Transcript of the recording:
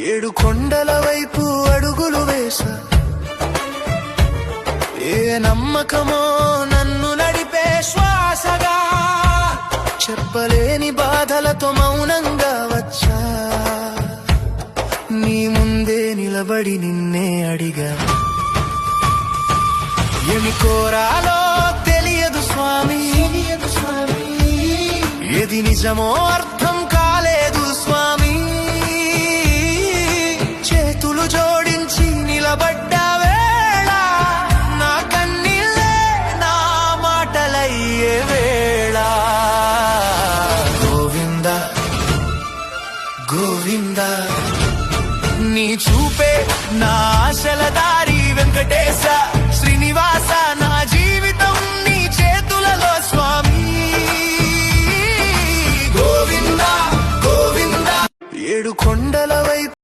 ఏడు కొండల వైపు అడుగులు వేసా, ఏ నమ్మకమో నన్ను నడిపే శ్వాసగా, చెప్పలేని బాధలతో మౌనంగా వచ్చా, నీ ముందే నిలబడి నిన్నే అడిగా. ఏమి కోరాలో తెలియదు స్వామి, ఏది నిజమో అర్థం కాలేదు స్వామి. చేతులు జోడించి నిలబడ్డ వేళ, నా కన్నీళ్ళే నా మాటలయ్యే వేళ. గోవింద గోవింద, నీ చూపే నా ఆశల దారి, వెంకటేశ శ్రీనివాస, నా జీవితం నీ చేతులలో స్వామి. గోవింద గోవింద, ఏడు కొండల వైపు